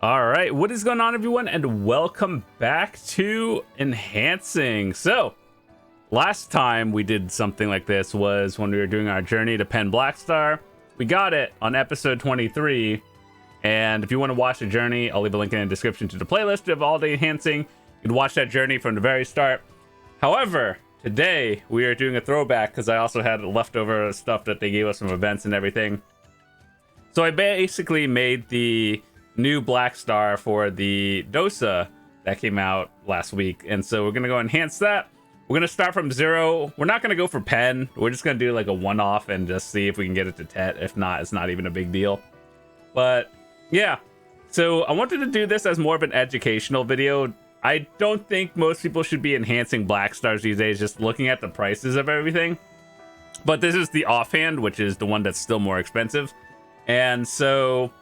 All right, what is going on, everyone, and welcome back to Enhancing. So, last time we did something like this was when we were doing our journey to pen Blackstar. We got it on episode 23, and if you want to watch the journey, I'll leave a link in the description to the playlist of all the enhancing. You can watch that journey from the very start. However, today we are doing a throwback because I also had leftover stuff that they gave us from events and everything. So I basically made the new Blackstar for the DOSA that came out last week, and so we're gonna go enhance that. We're gonna start from 0. We're not gonna go for pen. We're just gonna do like a one-off and just see if we can get it to TET. If not, it's not even a big deal. But yeah, so I wanted to do this as more of an educational video. I don't think most people should be enhancing Blackstars these days, just looking at the prices of everything. But this is the offhand, which is the one that's still more expensive. And so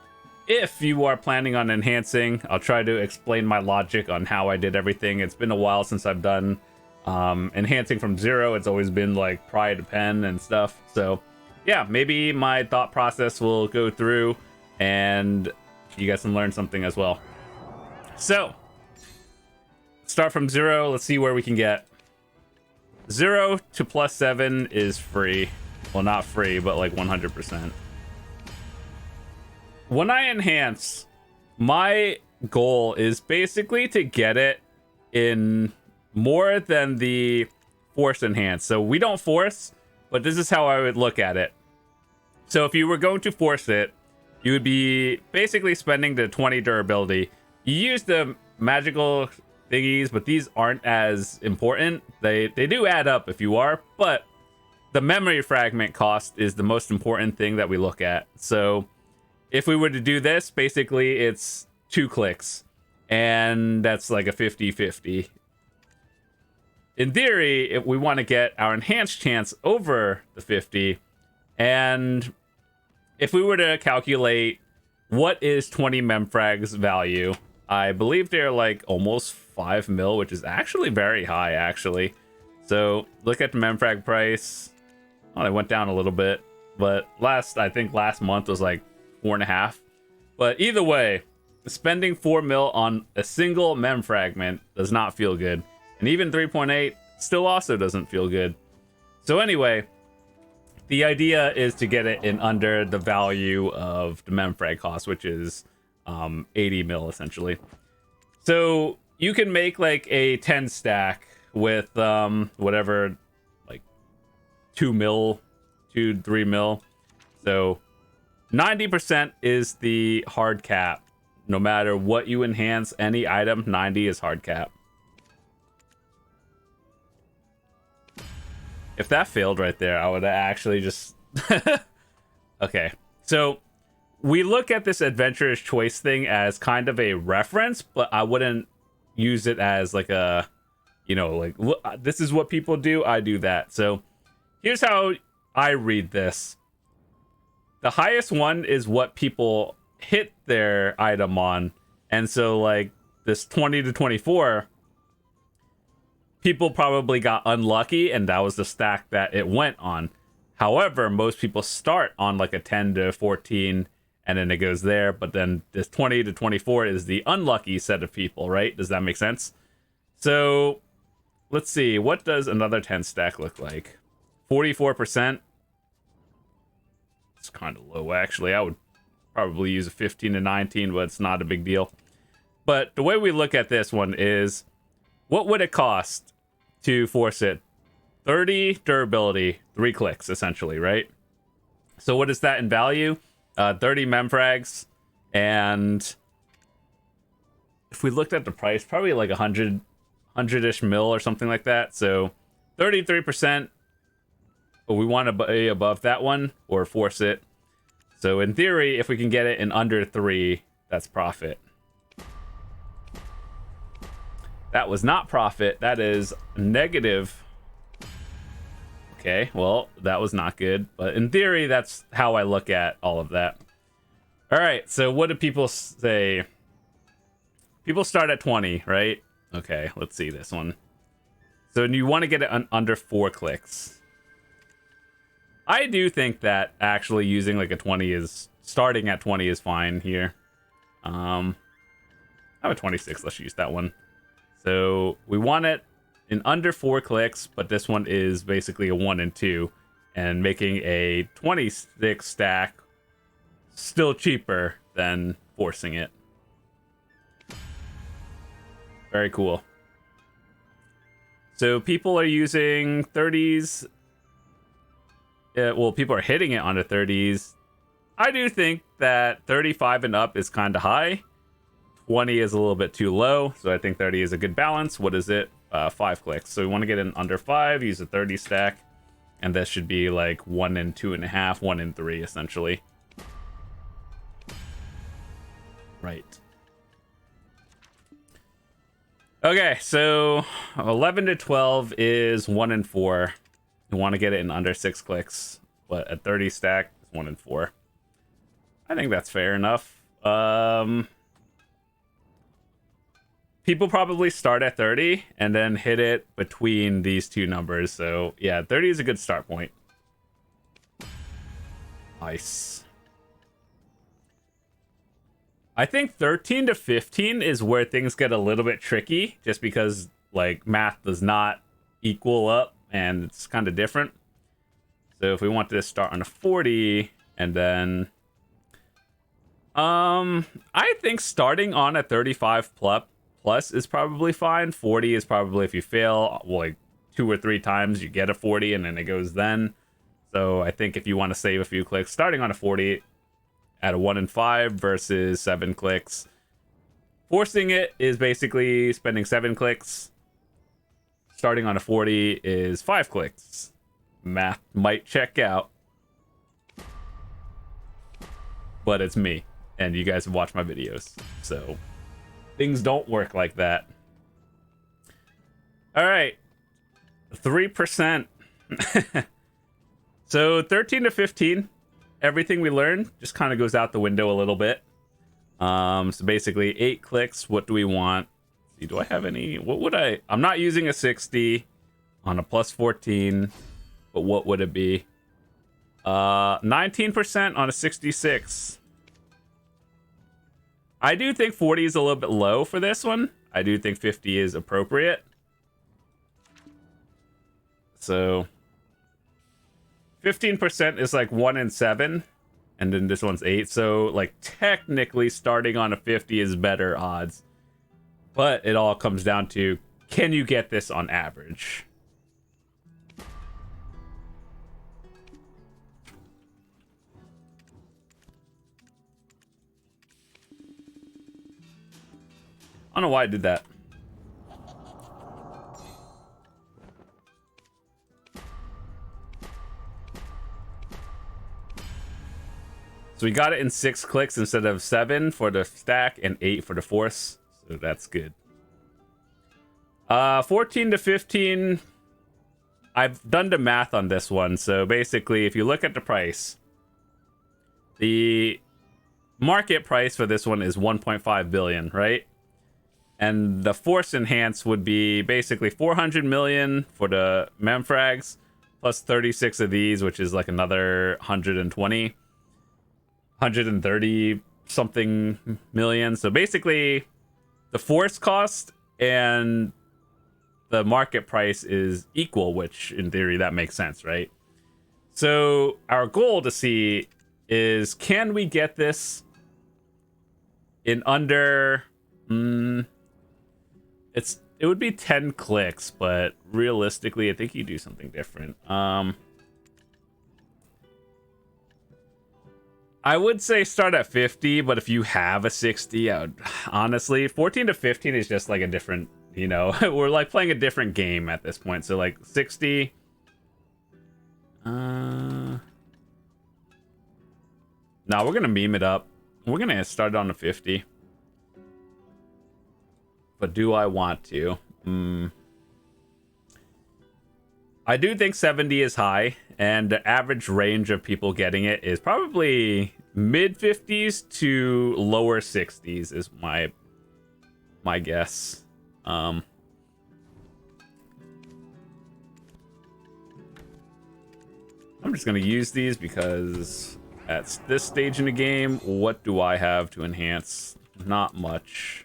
if you are planning on enhancing, I'll try to explain my logic on how I did everything. It's been a while since I've done enhancing from 0. It's always been like prior to pen and stuff. So yeah, maybe my thought process will go through and you guys can learn something as well. So start from 0. Let's see where we can get. 0 to +7 is free. Well, not free, but like 100%. When I enhance, my goal is basically to get it in more than the force enhance. So we don't force, but this is how I would look at it. So if you were going to force it, you would be basically spending the 20 durability. You use the magical thingies, but these aren't as important. They do add up if you are, but the memory fragment cost is the most important thing that we look at. So if we were to do this, basically it's 2 clicks, and that's like a 50-50. In theory, if we want to get our enhanced chance over the 50, and if we were to calculate what is 20 memfrags value, I believe they're like almost 5 mil, which is actually very high, actually. So look at the memfrag price. Oh, it went down a little bit, but I think last month was like 4.5. But either way, spending 4 mil on a single mem fragment does not feel good, and even 3.8 still also doesn't feel good. So anyway, the idea is to get it in under the value of the mem frag cost, which is 80 mil essentially. So you can make like a 10 stack with whatever, like 2 mil, 3 mil. So 90% is the hard cap. No matter what you enhance any item, 90 is hard cap. If that failed right there, I would actually just... Okay, so we look at this adventurer's choice thing as kind of a reference, but I wouldn't use it as like a, you know, like, this is what people do, I do that. So here's how I read this. The highest one is what people hit their item on. And so like this 20 to 24, people probably got unlucky and that was the stack that it went on. However, most people start on like a 10 to 14 and then it goes there. But then this 20 to 24 is the unlucky set of people, right? Does that make sense? So let's see. What does another 10 stack look like? 44%. It's kind of low, actually. I would probably use a 15 to 19, but it's not a big deal. But the way we look at this one is, what would it cost to force it? 30 durability, 3 clicks, essentially, right? So what is that in value? 30 memfrags, and if we looked at the price, probably like 100-ish mil or something like that. So 33%. But we want to be above that one or force it. So in theory, if we can get it in under 3, that's profit. That was not profit. That is negative. Okay, well, that was not good. But in theory, that's how I look at all of that. All right, so what do people say? People start at 20, right? Okay, let's see this one. So you want to get it under 4 clicks. I do think that actually using like a 20 is starting at 20 is fine here. I have a 26. Let's use that one. So we want it in under 4 clicks, but this one is basically a 1 and 2, and making a 26 stack still cheaper than forcing it. Very cool. So people are using 30s. Well, people are hitting it on the 30s. I do think that 35 and up is kind of high. 20 is a little bit too low, so I think 30 is a good balance. What is it? 5 clicks. So we want to get in under 5, use a 30 stack, and that should be like 1 and 2.5, 1 and 3, essentially. Right. Okay, so 11 to 12 is 1 and 4. You want to get it in under 6 clicks, but at 30 stack is 1 and 4. I think that's fair enough. People probably start at 30 and then hit it between these two numbers. So yeah, 30 is a good start point. Nice. I think 13 to 15 is where things get a little bit tricky, just because like math does not equal up and it's kind of different. So if we wanted to start on a 40 and then I think starting on a 35 plus is probably fine. 40 is probably, if you fail like 2 or 3 times, you get a 40 and then it goes then. So I think if you want to save a few clicks, starting on a 40 at a 1 and 5 versus 7 clicks. Forcing it is basically spending 7 clicks. Starting on a 40 is 5 clicks. Math might check out, but it's me, and you guys have watched my videos, so things don't work like that. All right, 3%. So 13 to 15, everything we learned just kind of goes out the window a little bit. So basically 8 clicks. What do we want? Let's see, do I have any? What would I'm not using a 60 on a plus 14, but what would it be? 19% on a 66. I do think 40 is a little bit low for this one. I do think 50 is appropriate. So 15% is like 1 and 7, and then this one's 8. So like technically starting on a 50 is better odds, but it all comes down to, can you get this on average? I don't know why I did that. So we got it in 6 clicks instead of 7 for the stack and 8 for the force. So that's good. 14 to 15. I've done the math on this one. So basically, if you look at the price, the market price for this one is 1.5 billion, right? And the force enhance would be basically 400 million for the memfrags, plus 36 of these, which is like another 120. 130 something million. So basically the force cost and the market price is equal, which in theory that makes sense, right? So our goal to see is, can we get this in under it would be 10 clicks, but realistically I think you do something different. I would say start at 50, but if you have a 60, I would honestly, 14 to 15 is just like a different, you know, we're like playing a different game at this point. So like 60. No, we're gonna meme it up. We're gonna start on a 50. But do I want to? I do think 70 is high, and the average range of people getting it is probably mid 50s to lower 60s is my guess. I'm just gonna use these because at this stage in the game, what do I have to enhance? Not much.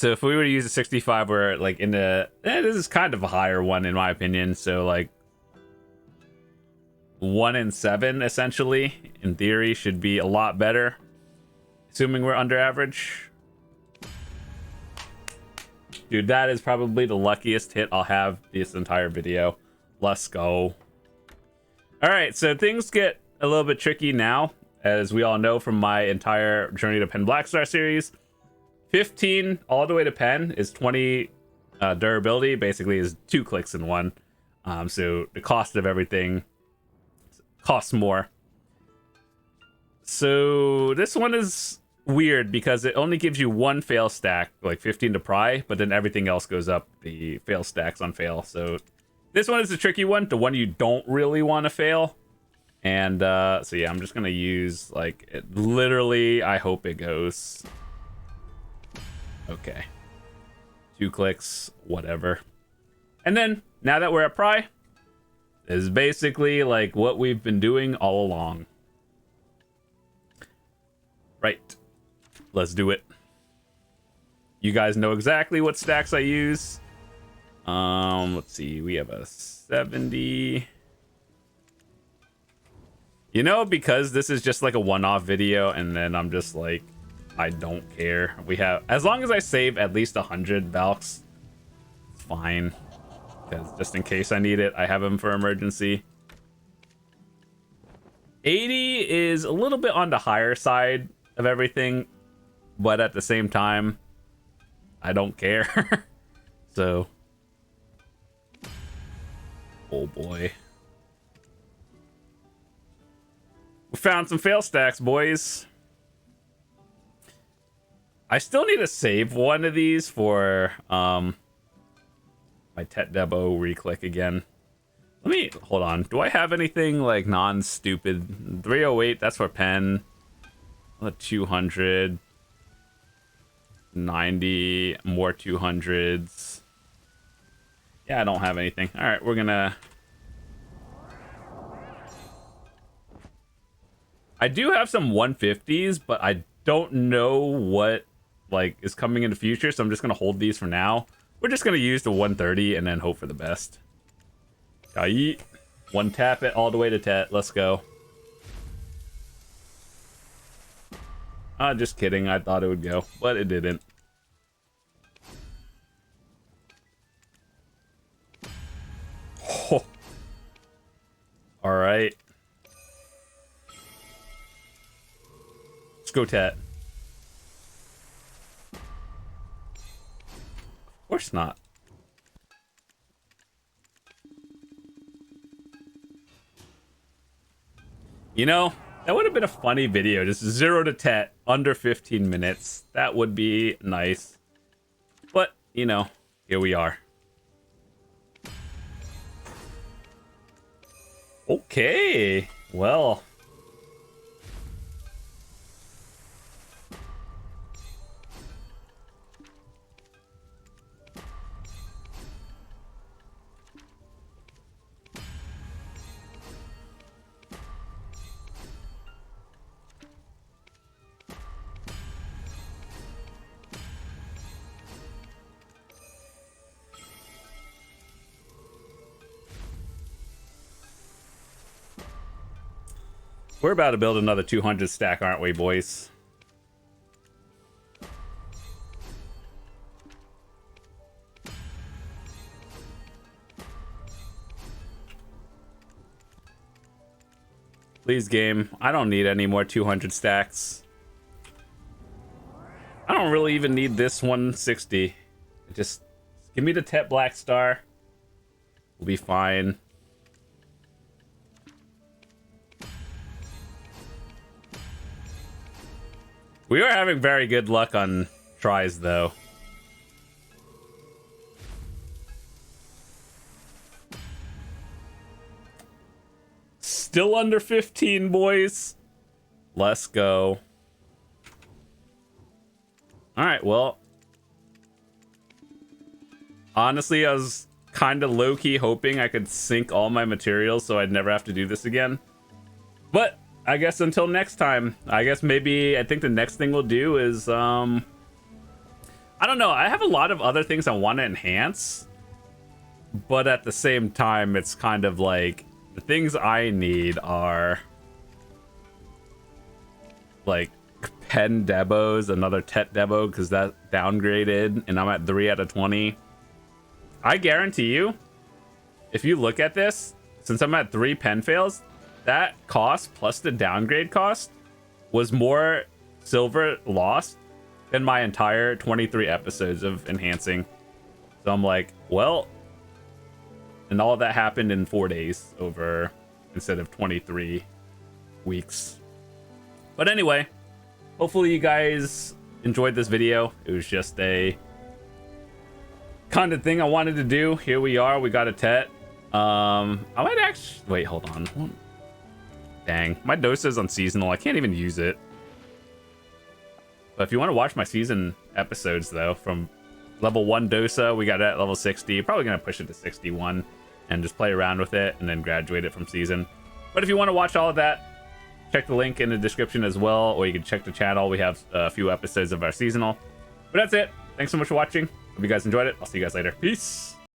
So if we were to use a 65, we're like in the... this is kind of a higher one in my opinion. So like 1 in 7 essentially, in theory, should be a lot better. Assuming we're under average. Dude, that is probably the luckiest hit I'll have this entire video. Let's go. Alright, so things get a little bit tricky now. As we all know from my entire Journey to Pen Blackstar series. 15 all the way to Pen is 20 durability. Basically is 2 clicks in one. So the cost of everything costs more. So this one is weird because it only gives you 1 fail stack, like 15 to pry, but then everything else goes up the fail stacks on fail. So this one is a tricky one, the one you don't really want to fail. And so yeah, I'm just gonna use like it, literally I hope it goes. Okay, 2 clicks, whatever. And then now that we're at pry, is basically like what we've been doing all along. Right, let's do it. You guys know exactly what stacks I use. Let's see, we have a 70. You know, because this is just like a one-off video, and then I'm just like, I don't care. We have, as long as I save at least 100 Valks, it's fine. Because just in case I need it, I have them for emergency. 80 is a little bit on the higher side of everything, but at the same time, I don't care. So, oh boy. We found some fail stacks, boys. I still need to save one of these for my TET Debo reclick again. Let me hold on. Do I have anything like non-stupid? 308, that's for pen. 200. 90 more 200s. Yeah, I don't have anything. All right, we're gonna... I do have some 150s, but I don't know what like is coming in the future, so I'm just gonna hold these for now. We're just gonna use the 130 and then hope for the best. Yeet. One tap it all the way to TET. Let's go. Just kidding. I thought it would go, but it didn't. Oh. All right. Let's go, TET. Of course not. You know, that would have been a funny video. Just 0 to TET under 15 minutes. That would be nice. But, you know, here we are. Okay. Well. We're about to build another 200 stack, aren't we, boys? Please, game. I don't need any more 200 stacks. I don't really even need this 160. Just give me the TET Blackstar. We'll be fine. We are having very good luck on tries, though. Still under 15, boys. Let's go. All right, well. Honestly, I was kind of low-key hoping I could sync all my materials so I'd never have to do this again. But I guess until next time. I guess maybe I think the next thing we'll do is I don't know. I have a lot of other things I want to enhance, but at the same time, it's kind of like the things I need are like pen debos, another TET debo because that downgraded, and I'm at 3 out of 20. I guarantee you, if you look at this, since I'm at 3 pen fails, that cost plus the downgrade cost was more silver lost than my entire 23 episodes of enhancing. So I'm like, well, and all of that happened in 4 days over instead of 23 weeks. But anyway, hopefully you guys enjoyed this video. It was just a kind of thing I wanted to do. Here we are. We got a TET. I might actually wait. Hold on. Dang, my DOSA is on seasonal. I can't even use it. But if you want to watch my season episodes, though, from level 1 DOSA, we got it at level 60. Probably gonna push it to 61 and just play around with it and then graduate it from season. But if you want to watch all of that, check the link in the description as well, or you can check the channel. We have a few episodes of our seasonal. But that's it. Thanks so much for watching. Hope you guys enjoyed it. I'll see you guys later. Peace.